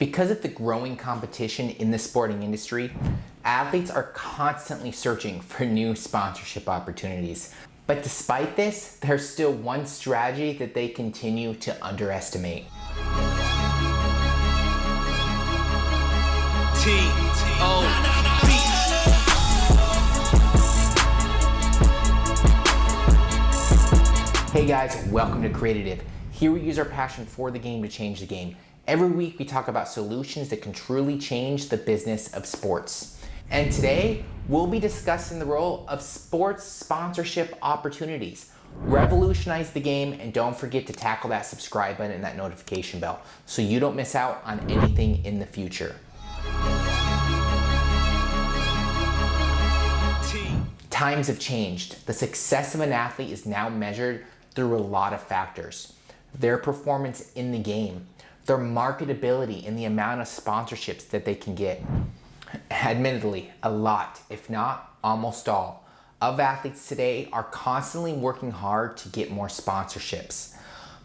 Because of the growing competition in the sporting industry, athletes are constantly searching for new sponsorship opportunities. But despite this, there's still one strategy that they continue to underestimate. Hey guys, welcome to Creatitive. Here we use our passion for the game to change the game. Every week we talk about solutions that can truly change the business of sports. And today we'll be discussing the role of sports sponsorship opportunities. Revolutionize the game, and don't forget to tackle that subscribe button and that notification bell so you don't miss out on anything in the future. Times have changed. The success of an athlete is now measured through a lot of factors. Their performance in the game, their marketability, and the amount of sponsorships that they can get. Admittedly, a lot, if not almost all, of athletes today are constantly working hard to get more sponsorships.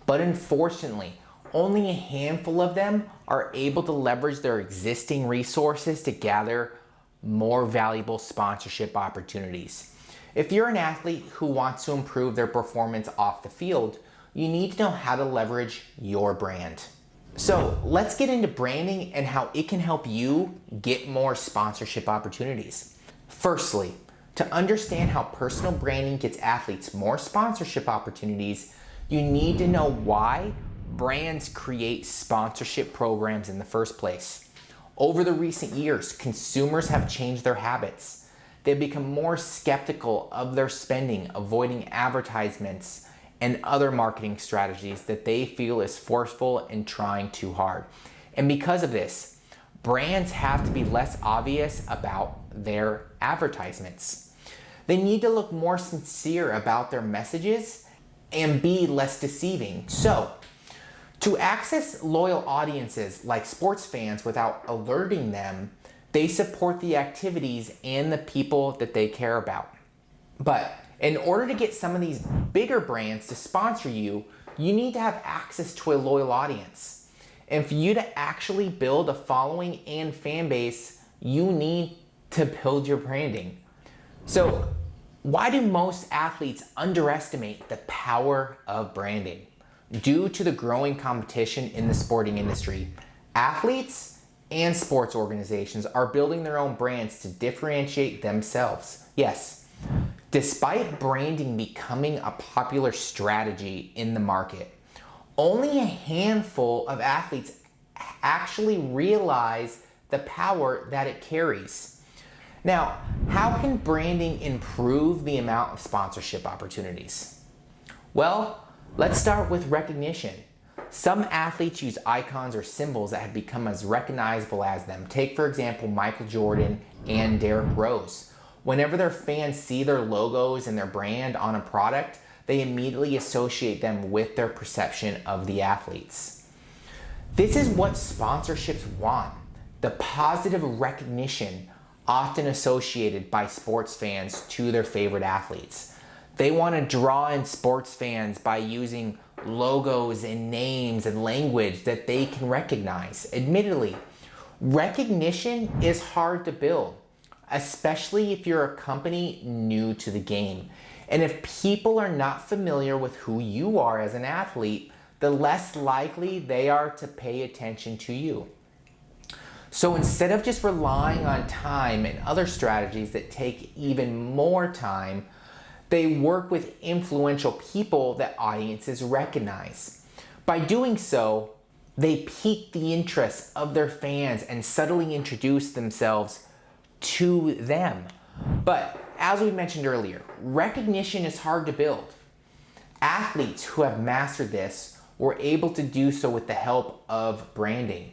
But unfortunately, only a handful of them are able to leverage their existing resources to gather more valuable sponsorship opportunities. If you're an athlete who wants to improve their performance off the field, you need to know how to leverage your brand. So let's get into branding and how it can help you get more sponsorship opportunities. Firstly, to understand how personal branding gets athletes more sponsorship opportunities, you need to know why brands create sponsorship programs in the first place. Over the recent years, consumers have changed their habits. They've become more skeptical of their spending, avoiding advertisements and other marketing strategies that they feel is forceful and trying too hard. And because of this, brands have to be less obvious about their advertisements. They need to look more sincere about their messages and be less deceiving. So, to access loyal audiences like sports fans without alerting them, they support the activities and the people that they care about. But in order to get some of these bigger brands to sponsor you, you need to have access to a loyal audience. And for you to actually build a following and fan base, you need to build your branding. So, why do most athletes underestimate the power of branding? Due to the growing competition in the sporting industry, athletes and sports organizations are building their own brands to differentiate themselves. Yes, despite branding becoming a popular strategy in the market, only a handful of athletes actually realize the power that it carries. Now, how can branding improve the amount of sponsorship opportunities? Well, let's start with recognition. Some athletes use icons or symbols that have become as recognizable as them. Take, for example, Michael Jordan and Derrick Rose. Whenever their fans see their logos and their brand on a product, they immediately associate them with their perception of the athletes. This is what sponsorships want, the positive recognition often associated by sports fans to their favorite athletes. They want to draw in sports fans by using logos and names and language that they can recognize. Admittedly, recognition is hard to build, especially if you're a company new to the game. And if people are not familiar with who you are as an athlete, the less likely they are to pay attention to you. So instead of just relying on time and other strategies that take even more time, they work with influential people that audiences recognize. By doing so, they pique the interest of their fans and subtly introduce themselves to them. But as we mentioned earlier, recognition is hard to build. Athletes who have mastered this were able to do so with the help of branding.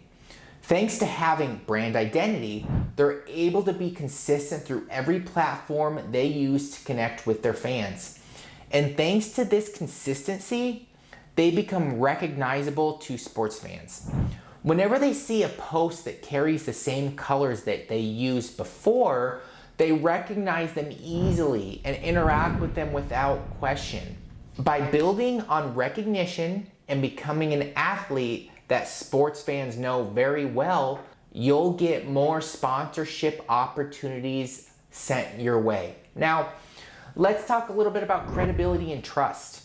Thanks to having brand identity, they're able to be consistent through every platform they use to connect with their fans. And thanks to this consistency, they become recognizable to sports fans. Whenever they see a post that carries the same colors that they used before, they recognize them easily and interact with them without question. By building on recognition and becoming an athlete that sports fans know very well, you'll get more sponsorship opportunities sent your way. Now, let's talk a little bit about credibility and trust.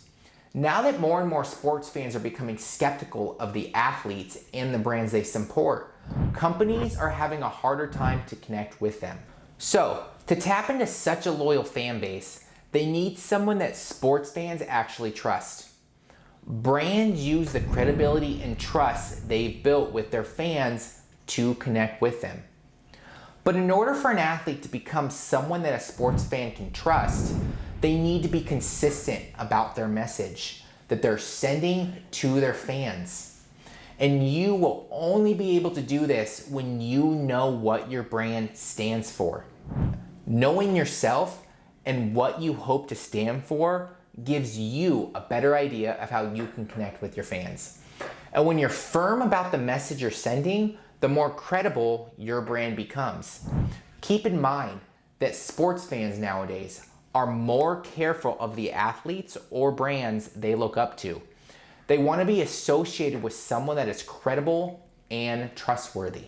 Now that more and more sports fans are becoming skeptical of the athletes and the brands they support, companies are having a harder time to connect with them. So, to tap into such a loyal fan base, they need someone that sports fans actually trust. Brands use the credibility and trust they've built with their fans to connect with them. But in order for an athlete to become someone that a sports fan can trust, they need to be consistent about their message that they're sending to their fans. And you will only be able to do this when you know what your brand stands for. Knowing yourself and what you hope to stand for gives you a better idea of how you can connect with your fans. And when you're firm about the message you're sending, the more credible your brand becomes. Keep in mind that sports fans nowadays are more careful of the athletes or brands they look up to. They want to be associated with someone that is credible and trustworthy.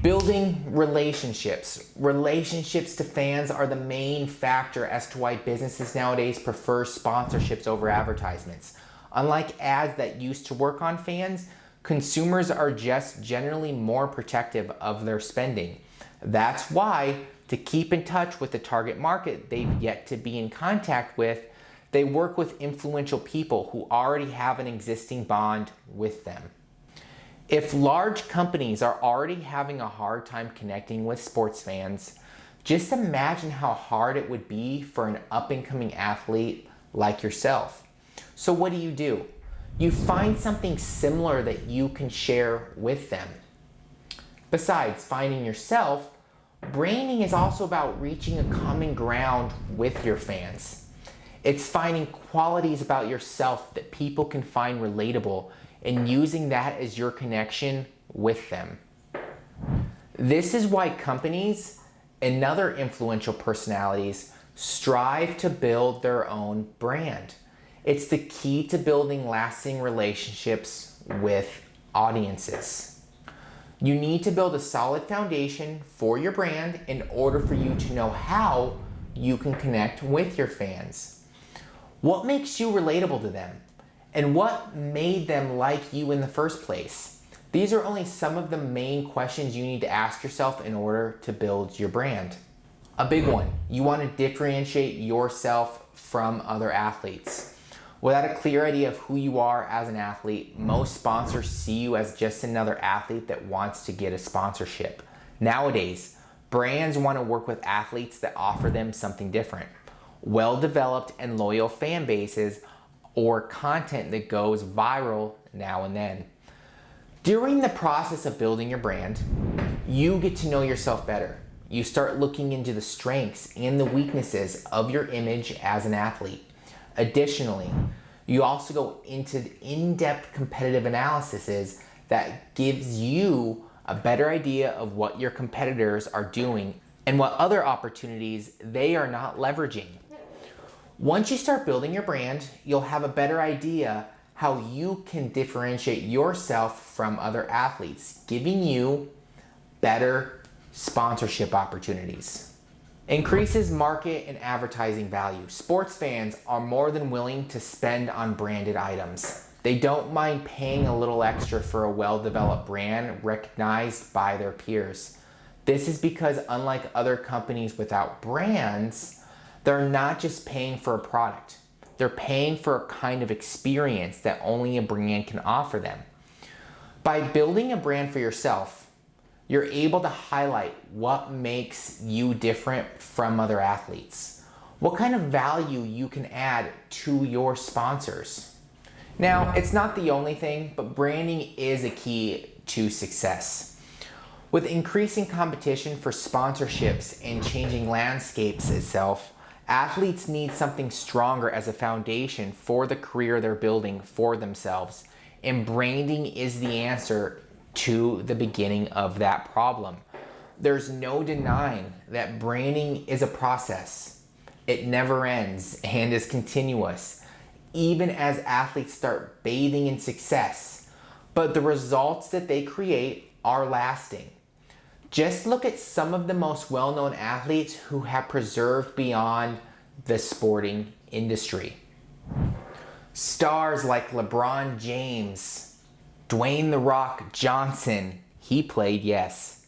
Building relationships. Relationships to fans are the main factor as to why businesses nowadays prefer sponsorships over advertisements. Unlike ads that used to work on fans, consumers are just generally more protective of their spending. That's why, to keep in touch with the target market they've yet to be in contact with, they work with influential people who already have an existing bond with them. If large companies are already having a hard time connecting with sports fans, just imagine how hard it would be for an up-and-coming athlete like yourself. So what do? You find something similar that you can share with them. Besides finding yourself, branding is also about reaching a common ground with your fans. It's finding qualities about yourself that people can find relatable and using that as your connection with them. This is why companies and other influential personalities strive to build their own brand. It's the key to building lasting relationships with audiences. You need to build a solid foundation for your brand in order for you to know how you can connect with your fans. What makes you relatable to them? And what made them like you in the first place? These are only some of the main questions you need to ask yourself in order to build your brand. A big one, you want to differentiate yourself from other athletes. Without a clear idea of who you are as an athlete, most sponsors see you as just another athlete that wants to get a sponsorship. Nowadays, brands want to work with athletes that offer them something different. Well-developed and loyal fan bases or content that goes viral now and then. During the process of building your brand, you get to know yourself better. You start looking into the strengths and the weaknesses of your image as an athlete. Additionally, you also go into in-depth competitive analyses that gives you a better idea of what your competitors are doing and what other opportunities they are not leveraging. Once you start building your brand, you'll have a better idea how you can differentiate yourself from other athletes, giving you better sponsorship opportunities. Increases market and advertising value. Sports fans are more than willing to spend on branded items. They don't mind paying a little extra for a well-developed brand recognized by their peers. This is because unlike other companies without brands, they're not just paying for a product. They're paying for a kind of experience that only a brand can offer them. By building a brand for yourself, you're able to highlight what makes you different from other athletes, what kind of value you can add to your sponsors. Now, it's not the only thing, but branding is a key to success. With increasing competition for sponsorships and changing landscapes itself, athletes need something stronger as a foundation for the career they're building for themselves, and branding is the answer to the beginning of that problem. There's no denying that branding is a process. It never ends and is continuous. Even as athletes start bathing in success, but the results that they create are lasting. Just look at some of the most well-known athletes who have preserved beyond the sporting industry. Stars like LeBron James, Dwayne "The Rock" Johnson, he played, yes,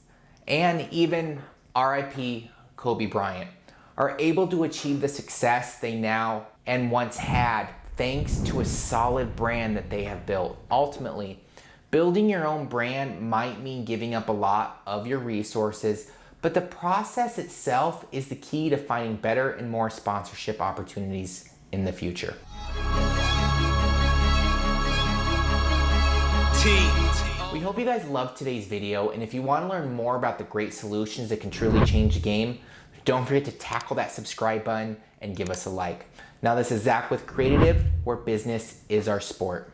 and even RIP Kobe Bryant, are able to achieve the success they now and once had thanks to a solid brand that they have built. Ultimately, building your own brand might mean giving up a lot of your resources, but the process itself is the key to finding better and more sponsorship opportunities in the future. We hope you guys loved today's video, and if you want to learn more about the great solutions that can truly change the game, don't forget to tackle that subscribe button and give us a like. Now, this is Zach with Creatitive, where business is our sport.